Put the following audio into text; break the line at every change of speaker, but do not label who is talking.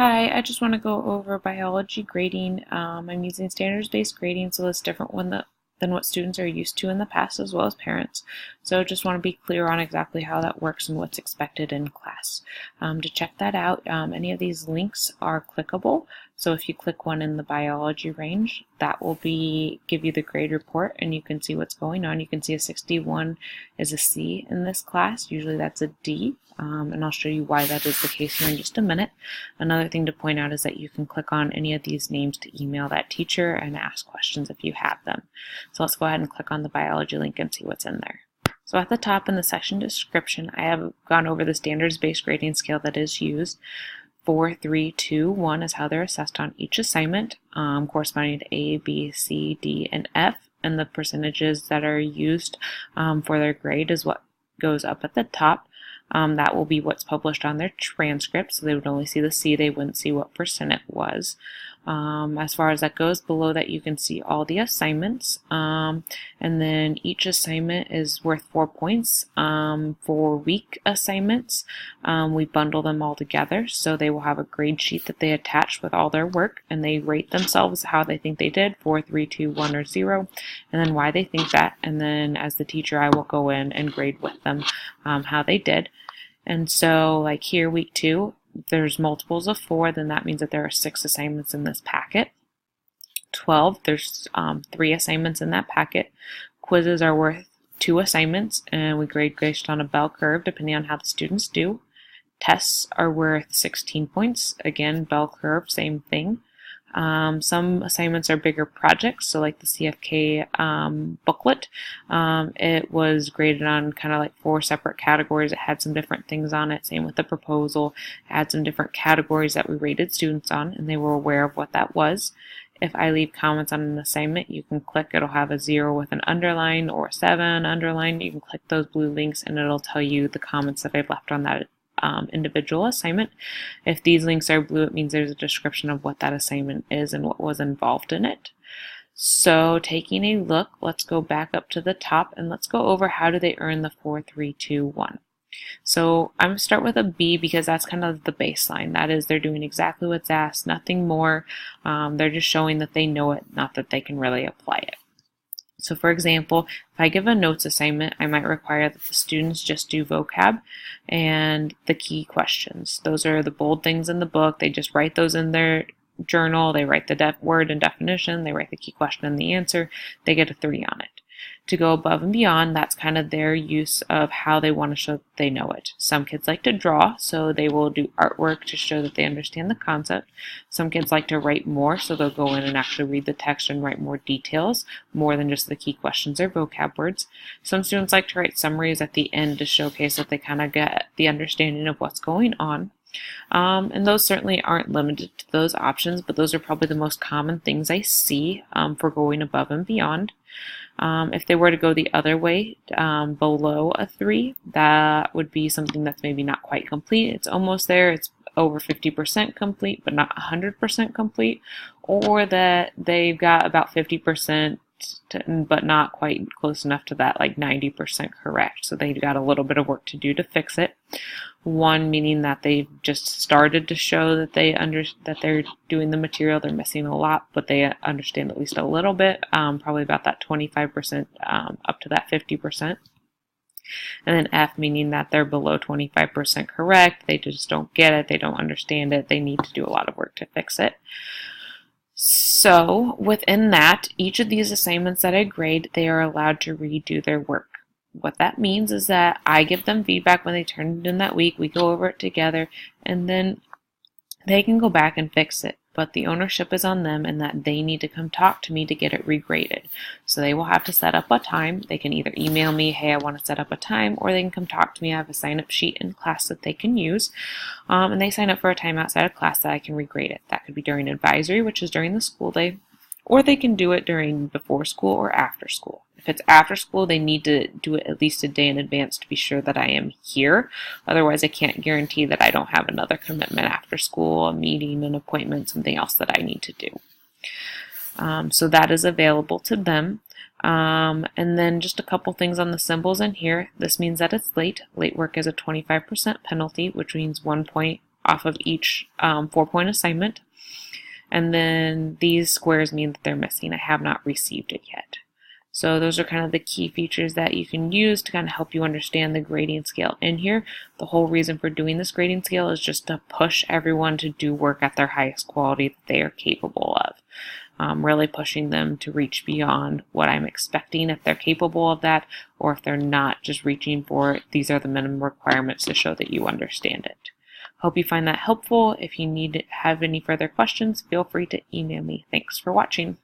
Hi, I just want to go over biology grading. I'm using standards-based grading, so that's different than what students are used to in the past, as well as parents. So just want to be clear on exactly how that works and what's expected in class. To check that out, any of these links are clickable. So if you click one in the biology range, that will give you the grade report, and you can see what's going on. You can see a 61 is a C in this class. Usually that's a D. And I'll show you why that is the case here in just a minute. Another thing to point out is that you can click on any of these names to email that teacher and ask questions if you have them. So let's go ahead and click on the biology link and see what's in there. So at the top in the section description, I have gone over the standards-based grading scale that is used. 4, 3, 2, 1 is how they're assessed on each assignment, corresponding to A, B, C, D, and F. And the percentages that are used for their grade is what goes up at the top. That will be what's published on their transcript, so they would only see the C, they wouldn't see what percent it was. As far as that goes, below that you can see all the assignments, and then each assignment is worth 4 points. For week assignments, we bundle them all together, so they will have a grade sheet that they attach with all their work, and they rate themselves how they think they did, 4, 3, 2, 1, or 0, and then why they think that, and then as the teacher I will go in and grade with them how they did. And so like here, week 2, there's multiples of 4, then that means that there are 6 assignments in this packet. 12, there's 3 assignments in that packet. Quizzes are worth 2 assignments, and we grade based on a bell curve depending on how the students do. Tests are worth 16 points. Again, bell curve, same thing. Some assignments are bigger projects, so like the CFK booklet, it was graded on kind of like 4 separate categories. It had some different things on it. Same with the proposal. It had some different categories that we rated students on, and they were aware of what that was. If I leave comments on an assignment, you can click. It'll have a 0 with an underline or a 7 underline. You can click those blue links, and it'll tell you the comments that I've left on that individual assignment. If these links are blue, it means there's a description of what that assignment is and what was involved in it. So taking a look, let's go back up to the top and let's go over how do they earn the 4, 3, 2, 1. So I'm going to start with a B because that's kind of the baseline. That is, they're doing exactly what's asked, nothing more. They're just showing that they know it, not that they can really apply it. So for example, if I give a notes assignment, I might require that the students just do vocab and the key questions. Those are the bold things in the book. They just write those in their journal. They write the word and definition. They write the key question and the answer. They get a 3 on it. To go above and beyond, that's kind of their use of how they want to show that they know it. Some kids like to draw, so they will do artwork to show that they understand the concept. Some kids like to write more, so they'll go in and actually read the text and write more details, more than just the key questions or vocab words. Some students like to write summaries at the end to showcase that they kind of get the understanding of what's going on. And those certainly aren't limited to those options, but those are probably the most common things I see for going above and beyond. If they were to go the other way, below a 3, that would be something that's maybe not quite complete. It's almost there. It's over 50% complete, but not 100% complete. Or that they've got about 50%, but not quite close enough to that, like 90% correct. So they've got a little bit of work to do to fix it. 1 meaning that they've just started to show that that they're doing the material. They're missing a lot, but they understand at least a little bit, probably about that 25% up to that 50%. And then F meaning that they're below 25% correct. They just don't get it. They don't understand it. They need to do a lot of work to fix it. So within that, each of these assignments that I grade, they are allowed to redo their work. What that means is that I give them feedback when they turn it in that week. We go over it together, and then they can go back and fix it. But the ownership is on them, and that they need to come talk to me to get it regraded. So they will have to set up a time. They can either email me, hey, I want to set up a time, or they can come talk to me. I have a sign-up sheet in class that they can use. And they sign up for a time outside of class that I can regrade it. That could be during advisory, which is during the school day, or they can do it during before school or after school. If it's after school, they need to do it at least a day in advance to be sure that I am here. Otherwise, I can't guarantee that I don't have another commitment after school, a meeting, an appointment, something else that I need to do. So that is available to them. And then just a couple things on the symbols in here. This means that it's late. Late work is a 25% penalty, which means 1 point off of each 4-point assignment. And then these squares mean that they're missing. I have not received it yet. So those are kind of the key features that you can use to kind of help you understand the grading scale in here. The whole reason for doing this grading scale is just to push everyone to do work at their highest quality that they are capable of. Really pushing them to reach beyond what I'm expecting if they're capable of that, or if they're not, just reaching for it. These are the minimum requirements to show that you understand it. Hope you find that helpful. If you have any further questions, feel free to email me. Thanks for watching.